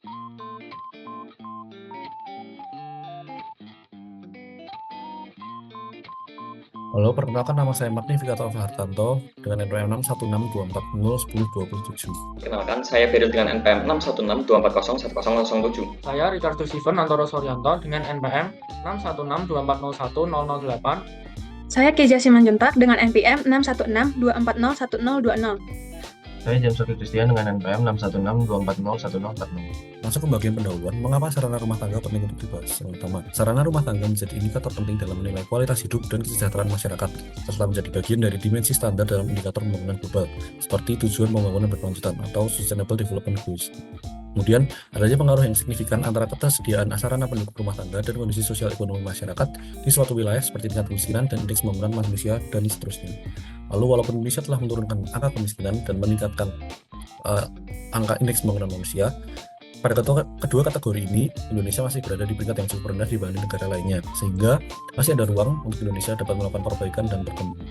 Halo, perkenalkan nama saya Magnificator Hartanto dengan NPM 61624010027. Perkenalkan, saya Beril dengan NPM 61624010007. Saya Ricardo Steven Antoro Soryanto dengan NPM 61624010008. Saya Kezia Simanjuntak dengan NPM 61624010020. Saya James Sofi Christian dengan NPM 61624010040. Masuk ke bagian pendahuluan, mengapa sarana rumah tangga penting untuk dibahas? Yang pertama, sarana rumah tangga menjadi indikator penting dalam menilai kualitas hidup dan kesejahteraan masyarakat, serta menjadi bagian dari dimensi standar dalam indikator pembangunan global, seperti tujuan pembangunan berkelanjutan atau Sustainable Development Goals. Kemudian, adanya pengaruh yang signifikan antara ketersediaan sarana pendukung rumah tangga dan kondisi sosial ekonomi masyarakat di suatu wilayah seperti tingkat kemiskinan dan indeks pembangunan manusia dan seterusnya. Lalu, walaupun Indonesia telah menurunkan angka kemiskinan dan meningkatkan angka indeks pembangunan manusia, pada kedua kategori ini, Indonesia masih berada di peringkat yang cukup rendah dibanding negara lainnya, sehingga masih ada ruang untuk Indonesia dapat melakukan perbaikan dan berkembang.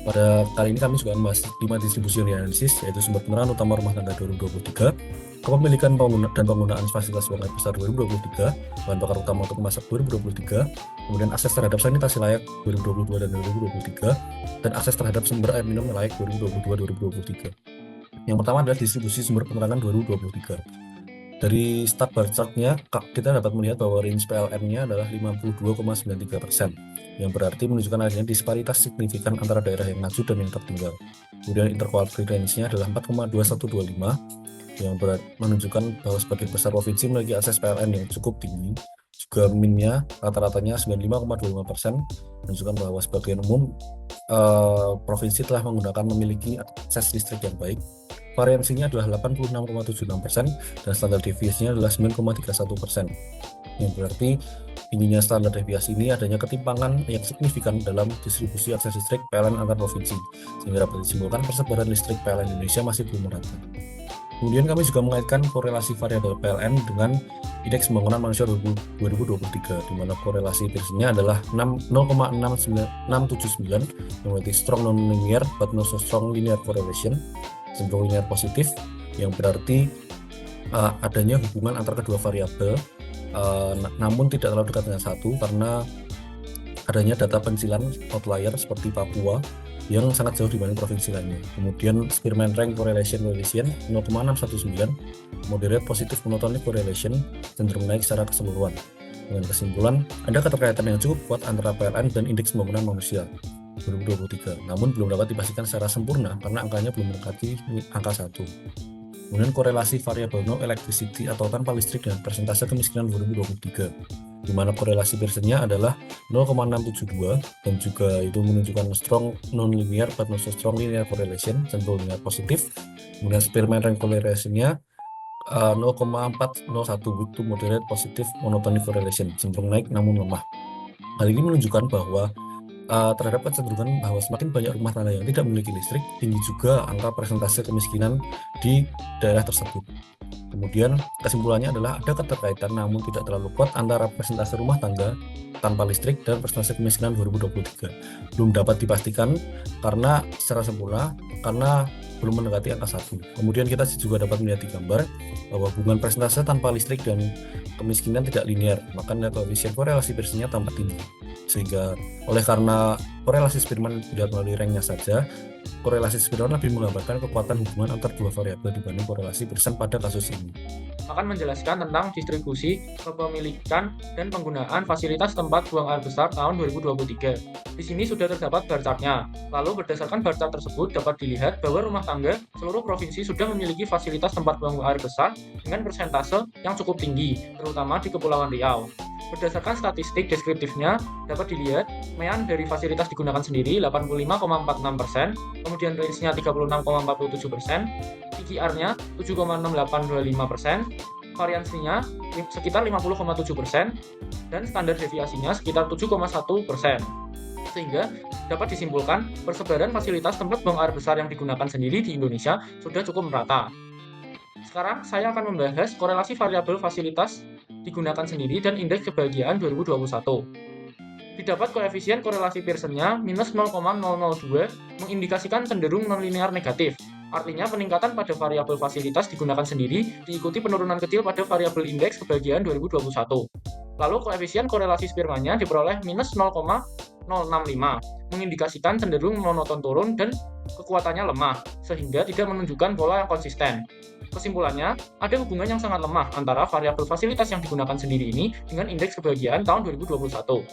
Pada kali ini kami juga membahas 5 distribusi yang dianalisis, yaitu sumber penerangan utama rumah tangga 2023, kepemilikan dan penggunaan fasilitas buang air besar 2023, bahan bakar utama untuk memasak 2023, kemudian akses terhadap sanitasi layak 2022 dan 2023, dan akses terhadap sumber air minum yang layak 2022-2023. Yang pertama adalah distribusi sumber penerangan 2023. Dari start bar chart-nya, kita dapat melihat bahwa range PLN-nya adalah 52,93%, yang berarti menunjukkan adanya disparitas signifikan antara daerah yang maju dan yang tertinggal. Kemudian interquartile range-nya adalah 4,2125, yang menunjukkan bahwa sebagian besar provinsi memiliki akses PLN yang cukup tinggi. Juga min-nya rata-ratanya 95,25%, menunjukkan bahwa sebagian umum provinsi telah memiliki akses listrik yang baik. Variansinya adalah 86,76% dan standar deviasinya adalah 9,31%, yang berarti tingginya standar deviasi ini adanya ketimpangan yang signifikan dalam distribusi akses listrik PLN antar provinsi, sehingga dapat disimpulkan persebaran listrik PLN Indonesia masih belum merata. Kemudian kami juga mengaitkan korelasi variabel PLN dengan indeks pembangunan manusia 2023, di mana korelasi Pearsonnya adalah 0,679, yang berarti strong non-linear but not so strong linear correlation, cenderung linear positif, yang berarti adanya hubungan antara kedua variabel, namun tidak terlalu dekat dengan satu karena adanya data pencilan outlier seperti Papua yang sangat jauh dibanding provinsi lainnya. Kemudian Spearman Rank Correlation Coefficient 0,619, moderate positive monotonic correlation, cenderung naik secara keseluruhan. Dengan kesimpulan, ada keterkaitan yang cukup kuat antara PLN dan indeks pembangunan manusia 2023, namun belum dapat dipastikan secara sempurna karena angkanya belum mendekati angka 1. Kemudian korelasi variabel no electricity atau tanpa listrik dan persentase kemiskinan 2023, di mana korelasi Pearsonnya adalah 0,672 dan juga itu menunjukkan strong non-linear but not so strong linear correlation, cenderung linear positif. Kemudian Spearman Rank Correlation-nya 0,401 itu moderate positive monotonic correlation, cenderung naik namun lemah. Hal ini menunjukkan bahwa terhadap kecenderungan bahwa semakin banyak rumah tangga yang tidak memiliki listrik, tinggi juga angka persentase kemiskinan di daerah tersebut. Kemudian kesimpulannya adalah ada keterkaitan namun tidak terlalu kuat antara persentase rumah tangga tanpa listrik dan persentase kemiskinan 2023. Belum dapat dipastikan karena secara sempurna karena belum mendekati angka 1. Kemudian kita juga dapat melihat di gambar bahwa hubungan persentase tanpa listrik dan kemiskinan tidak linear, maka nilai koefisien korelasi Pearsonnya tampak tinggi. Sehingga oleh karena korelasi Spearman tidak melalui ranknya saja, korelasi Spearman lebih menggambarkan kekuatan hubungan antar dua variabel dibanding korelasi Pearson pada kasus ini. Akan menjelaskan tentang distribusi, kepemilikan, dan penggunaan fasilitas tempat buang air besar tahun 2023. Di sini sudah terdapat bar chart-nya. Lalu berdasarkan bar chart tersebut dapat dilihat bahwa rumah tangga seluruh provinsi sudah memiliki fasilitas tempat buang air besar dengan persentase yang cukup tinggi, terutama di Kepulauan Riau. Berdasarkan statistik deskriptifnya, dapat dilihat mean dari fasilitas digunakan sendiri 85,46%, kemudian range-nya 36,47%, PKR-nya 7,6825%, variansinya sekitar 50,7%, dan standar deviasinya sekitar 7,1%. Sehingga dapat disimpulkan persebaran fasilitas tempat buang air besar yang digunakan sendiri di Indonesia sudah cukup merata. Sekarang saya akan membahas korelasi variabel fasilitas digunakan sendiri dan indeks kebahagiaan 2021. Didapat koefisien korelasi Pearsonnya minus 0,002 mengindikasikan cenderung nonlinear negatif. Artinya peningkatan pada variabel fasilitas digunakan sendiri diikuti penurunan kecil pada variabel indeks kebahagiaan 2021. Lalu koefisien korelasi Spearman-nya diperoleh minus 0,065, mengindikasikan cenderung monoton turun dan kekuatannya lemah, sehingga tidak menunjukkan pola yang konsisten. Kesimpulannya, ada hubungan yang sangat lemah antara variabel fasilitas yang digunakan sendiri ini dengan indeks kebahagiaan tahun 2021.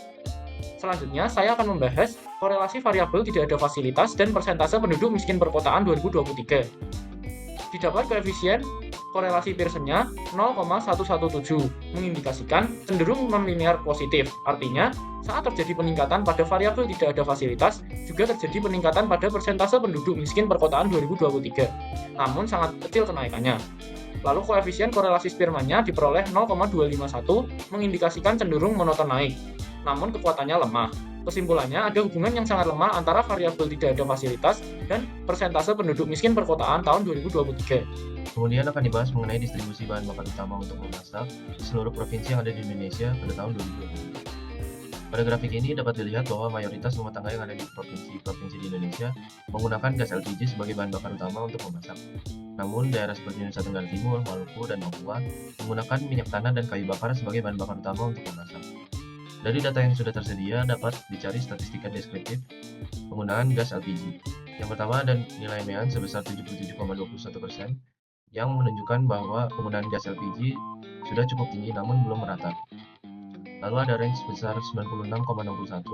Selanjutnya, saya akan membahas korelasi variabel tidak ada fasilitas dan persentase penduduk miskin perkotaan 2023. Didapat koefisien korelasi Pearson-nya 0,117, mengindikasikan cenderung non-linear positif. Artinya, saat terjadi peningkatan pada variabel tidak ada fasilitas, juga terjadi peningkatan pada persentase penduduk miskin perkotaan 2023, namun sangat kecil kenaikannya. Lalu koefisien korelasi Spearman-nya diperoleh 0,251, mengindikasikan cenderung monoton naik, namun kekuatannya lemah. Kesimpulannya, ada hubungan yang sangat lemah antara variabel tidak ada fasilitas dan persentase penduduk miskin perkotaan tahun 2023. Kemudian akan dibahas mengenai distribusi bahan bakar utama untuk memasak di seluruh provinsi yang ada di Indonesia pada tahun 2020. Pada grafik ini dapat dilihat bahwa mayoritas rumah tangga yang ada di provinsi-provinsi di Indonesia menggunakan gas LPG sebagai bahan bakar utama untuk memasak. Namun, daerah seperti Nusa Tenggara Timur, Maluku, dan Papua menggunakan minyak tanah dan kayu bakar sebagai bahan bakar utama untuk memasak. Dari data yang sudah tersedia, dapat dicari statistika deskriptif penggunaan gas LPG. Yang pertama ada nilai MEAN sebesar 77,21%, yang menunjukkan bahwa penggunaan gas LPG sudah cukup tinggi namun belum merata. Lalu ada range sebesar 96,61,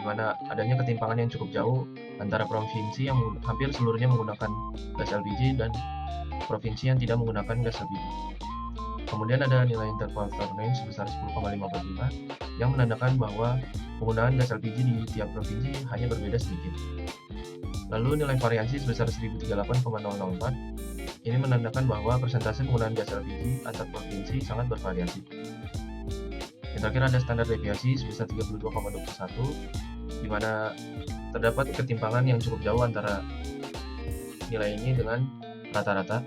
di mana adanya ketimpangan yang cukup jauh antara provinsi yang hampir seluruhnya menggunakan gas LPG dan provinsi yang tidak menggunakan gas LPG. Kemudian ada nilai interquartile range sebesar 10,55 yang menandakan bahwa penggunaan gas LPG di tiap provinsi hanya berbeda sedikit. Lalu nilai variansi sebesar 1038,004 ini menandakan bahwa persentase penggunaan gas LPG antar provinsi sangat bervariasi. Yang terakhir ada standar deviasi sebesar 32,21 di mana terdapat ketimpangan yang cukup jauh antara nilai ini dengan rata-rata,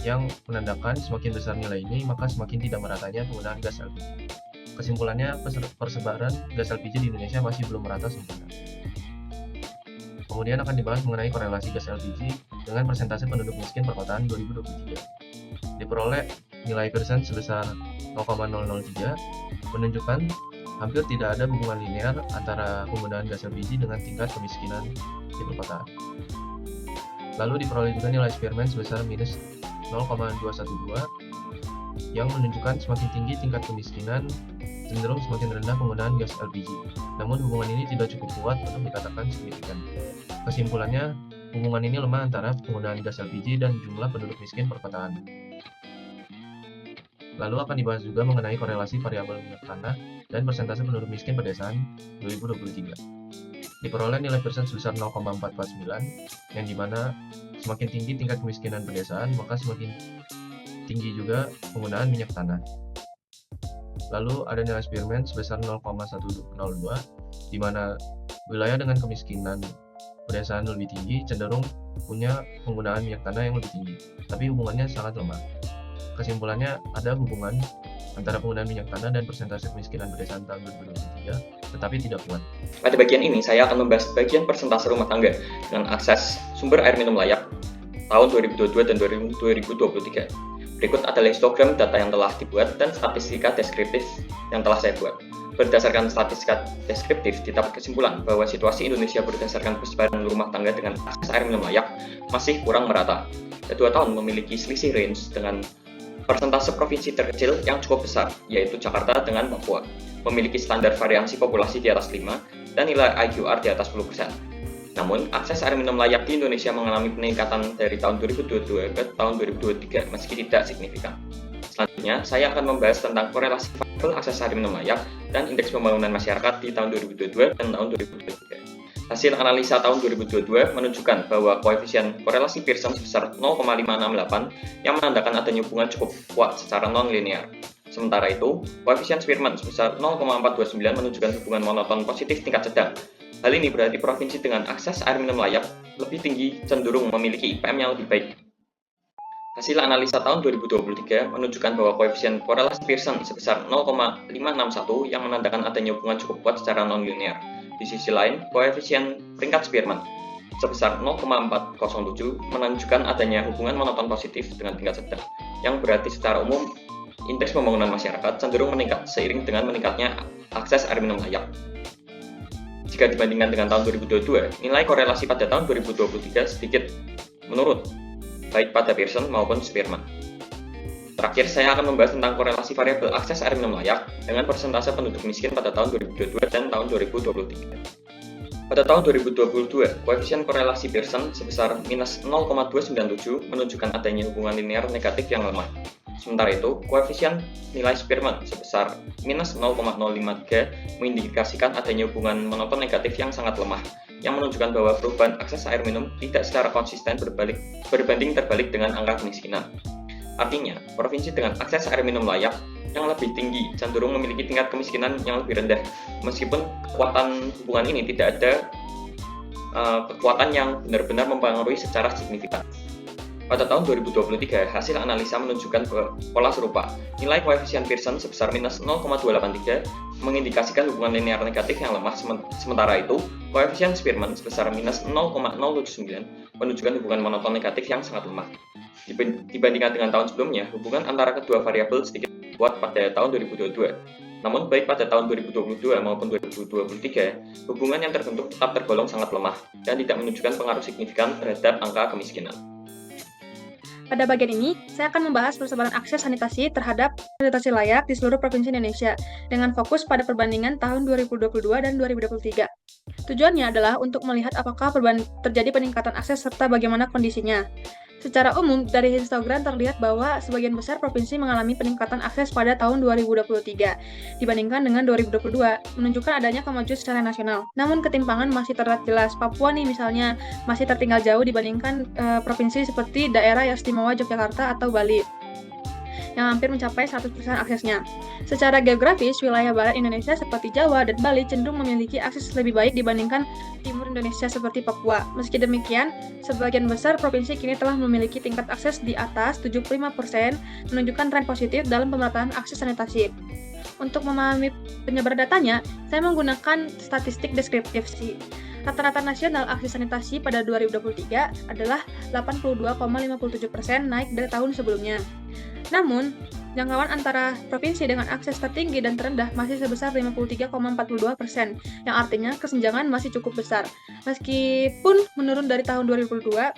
yang menandakan semakin besar nilai ini maka semakin tidak meratanya penggunaan gas LPG. Kesimpulannya, persebaran gas LPG di Indonesia masih belum merata sempurna. Kemudian akan dibahas mengenai korelasi gas LPG dengan persentase penduduk miskin perkotaan 2023. Diperoleh nilai Pearson sebesar 0,003 menunjukkan hampir tidak ada hubungan linear antara penggunaan gas LPG dengan tingkat kemiskinan di perkotaan. Lalu diperoleh juga nilai Spearman sebesar minus 0,212 yang menunjukkan semakin tinggi tingkat kemiskinan cenderung semakin rendah penggunaan gas LPG. Namun hubungan ini tidak cukup kuat untuk dikatakan signifikan. Kesimpulannya, hubungan ini lemah antara penggunaan gas LPG dan jumlah penduduk miskin perkotaan. Lalu akan dibahas juga mengenai korelasi variabel minyak tanah dan persentase penduduk miskin pedesaan 2023. Diperoleh nilai Pearson sebesar 0,449 yang dimana semakin tinggi tingkat kemiskinan pedesaan maka semakin tinggi juga penggunaan minyak tanah. Lalu ada nilai Spearman sebesar 0,102 di mana wilayah dengan kemiskinan pedesaan lebih tinggi cenderung punya penggunaan minyak tanah yang lebih tinggi, tapi hubungannya sangat lemah. Kesimpulannya, ada hubungan antara penggunaan minyak tanah dan persentase kemiskinan pedesaan tahun 2023, tetapi tidak kuat. Pada bagian ini, saya akan membahas bagian persentase rumah tangga dengan akses sumber air minum layak tahun 2022 dan 2023. Berikut adalah histogram data yang telah dibuat dan statistika deskriptif yang telah saya buat. Berdasarkan statistika deskriptif, didapat kesimpulan bahwa situasi Indonesia berdasarkan persebaran rumah tangga dengan akses air minum layak masih kurang merata. Kedua tahun memiliki selisih range dengan persentase provinsi terkecil yang cukup besar, yaitu Jakarta dengan Papua, memiliki standar variansi populasi di atas 5 dan nilai IQR di atas 10%. Namun, akses air minum layak di Indonesia mengalami peningkatan dari tahun 2022 ke tahun 2023 meski tidak signifikan. Selanjutnya, saya akan membahas tentang korelasi variabel akses air minum layak dan indeks pembangunan masyarakat di tahun 2022 dan tahun 2023. Hasil analisa tahun 2022 menunjukkan bahwa koefisien korelasi Pearson sebesar 0,568 yang menandakan adanya hubungan cukup kuat secara non-linear. Sementara itu, koefisien Spearman sebesar 0,429 menunjukkan hubungan monoton positif tingkat sedang. Hal ini berarti provinsi dengan akses air minum layak lebih tinggi cenderung memiliki IPM yang lebih baik. Hasil analisa tahun 2023 menunjukkan bahwa koefisien korelasi Pearson sebesar 0,561 yang menandakan adanya hubungan cukup kuat secara non-linear. Di sisi lain, koefisien peringkat Spearman sebesar 0,407 menunjukkan adanya hubungan monoton positif dengan tingkat sedang, yang berarti secara umum indeks pembangunan masyarakat cenderung meningkat seiring dengan meningkatnya akses air minum layak. Jika dibandingkan dengan tahun 2022, nilai korelasi pada tahun 2023 sedikit menurun, baik pada Pearson maupun Spearman. Terakhir, saya akan membahas tentang korelasi variabel akses air minum layak dengan persentase penduduk miskin pada tahun 2022 dan tahun 2023. Pada tahun 2022, koefisien korelasi Pearson sebesar minus 0,297 menunjukkan adanya hubungan linear negatif yang lemah. Sementara itu, koefisien nilai Spearman sebesar minus 0,053 mengindikasikan adanya hubungan monoton negatif yang sangat lemah, yang menunjukkan bahwa perubahan akses air minum tidak secara konsisten berbanding terbalik dengan angka kemiskinan. Artinya, provinsi dengan akses air minum layak yang lebih tinggi cenderung memiliki tingkat kemiskinan yang lebih rendah, meskipun kekuatan hubungan ini tidak ada kekuatan yang benar-benar mempengaruhi secara signifikan. Pada tahun 2023, hasil analisa menunjukkan pola serupa. Nilai koefisien Pearson sebesar minus 0,283 mengindikasikan hubungan linear negatif yang lemah, sementara itu, koefisien Spearman sebesar minus 0,079 menunjukkan hubungan monoton negatif yang sangat lemah. Dibandingkan dengan tahun sebelumnya, hubungan antara kedua variabel sedikit kuat pada tahun 2022. Namun, baik pada tahun 2022 maupun 2023, hubungan yang terbentuk tetap tergolong sangat lemah dan tidak menunjukkan pengaruh signifikan terhadap angka kemiskinan. Pada bagian ini, saya akan membahas persebaran akses sanitasi terhadap sanitasi layak di seluruh provinsi Indonesia, dengan fokus pada perbandingan tahun 2022 dan 2023. Tujuannya adalah untuk melihat apakah terjadi peningkatan akses serta bagaimana kondisinya. Secara umum, dari histogram terlihat bahwa sebagian besar provinsi mengalami peningkatan akses pada tahun 2023 dibandingkan dengan 2022, menunjukkan adanya kemajuan secara nasional. Namun ketimpangan masih terlihat jelas. Papua nih misalnya masih tertinggal jauh dibandingkan provinsi seperti daerah istimewa Yogyakarta atau Bali, yang hampir mencapai 100% aksesnya. Secara geografis, wilayah barat Indonesia seperti Jawa dan Bali cenderung memiliki akses lebih baik dibandingkan timur Indonesia seperti Papua. Meski demikian, sebagian besar provinsi kini telah memiliki tingkat akses di atas 75%, menunjukkan tren positif dalam pemerataan akses sanitasi. Untuk memahami penyebar datanya, saya menggunakan statistik deskriptif sih. Rata-rata nasional akses sanitasi pada 2023 adalah 82,57%, naik dari tahun sebelumnya. Namun, jangkauan antara provinsi dengan akses tertinggi dan terendah masih sebesar 53,42%, yang artinya kesenjangan masih cukup besar. Meskipun menurun dari tahun 2022,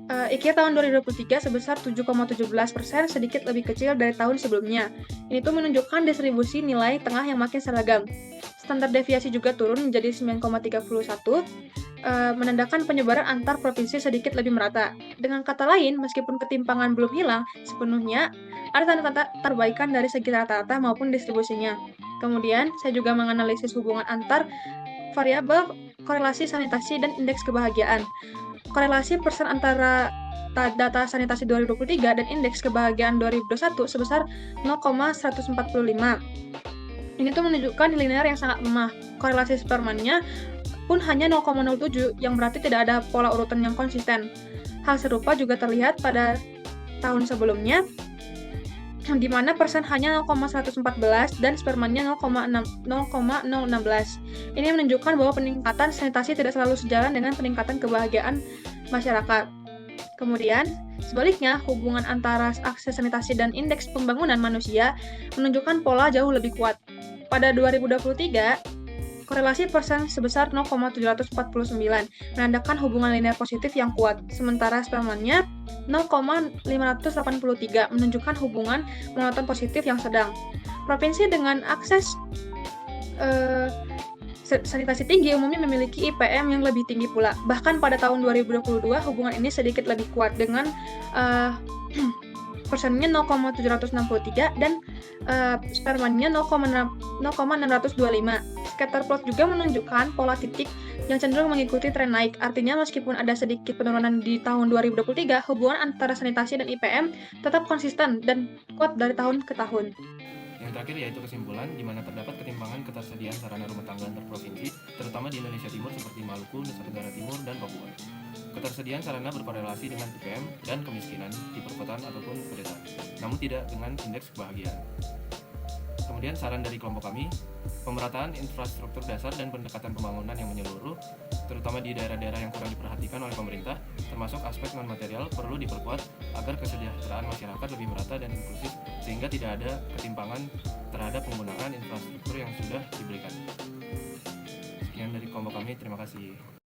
IKIR tahun 2023 sebesar 7,17%, sedikit lebih kecil dari tahun sebelumnya. Ini tuh menunjukkan distribusi nilai tengah yang makin seragam. Standar deviasi juga turun menjadi 9,31, menandakan penyebaran antar provinsi sedikit lebih merata. Dengan kata lain, meskipun ketimpangan belum hilang sepenuhnya, ada tanda-tanda perbaikan dari segi rata-rata maupun distribusinya. Kemudian, saya juga menganalisis hubungan antar variabel korelasi sanitasi dan indeks kebahagiaan. Korelasi persen antara data sanitasi 2023 dan indeks kebahagiaan 2021 sebesar 0,145. Ini tuh menunjukkan linear yang sangat lemah. Korelasi Spearman-nya pun hanya 0,07, yang berarti tidak ada pola urutan yang konsisten. Hal serupa juga terlihat pada tahun sebelumnya, di mana persen hanya 0,114 dan Spearman-nya 0,016. Ini menunjukkan bahwa peningkatan sanitasi tidak selalu sejalan dengan peningkatan kebahagiaan masyarakat. Kemudian, sebaliknya, hubungan antara akses sanitasi dan indeks pembangunan manusia menunjukkan pola jauh lebih kuat. Pada 2023, korelasi persen sebesar 0,749, menandakan hubungan linear positif yang kuat, sementara Spearman-nya 0,583, menunjukkan hubungan monoton positif yang sedang. Provinsi dengan akses sanitasi tinggi umumnya memiliki IPM yang lebih tinggi pula. Bahkan pada tahun 2022, hubungan ini sedikit lebih kuat dengan persennya 0,763 dan Spearman-nya 0,625. Scatter plot juga menunjukkan pola titik yang cenderung mengikuti tren naik. Artinya meskipun ada sedikit penurunan di tahun 2023, hubungan antara sanitasi dan IPM tetap konsisten dan kuat dari tahun ke tahun. Yang terakhir yaitu kesimpulan, di mana terdapat ketimpangan ketersediaan sarana rumah tangga antar provinsi, terutama di Indonesia Timur seperti Maluku, Nusa Tenggara Timur, dan Papua. Ketersediaan sarana berkorelasi dengan IPM dan kemiskinan di perkotaan ataupun pedesaan, namun tidak dengan indeks kebahagiaan. Kemudian saran dari kelompok kami, Pemerataan infrastruktur dasar dan pendekatan pembangunan yang menyeluruh, terutama di daerah-daerah yang kurang diperhatikan oleh pemerintah, termasuk aspek non-material, perlu diperkuat agar kesejahteraan masyarakat lebih merata dan inklusif sehingga tidak ada ketimpangan terhadap penggunaan infrastruktur yang sudah diberikan. Sekian dari kelompok kami, terima kasih.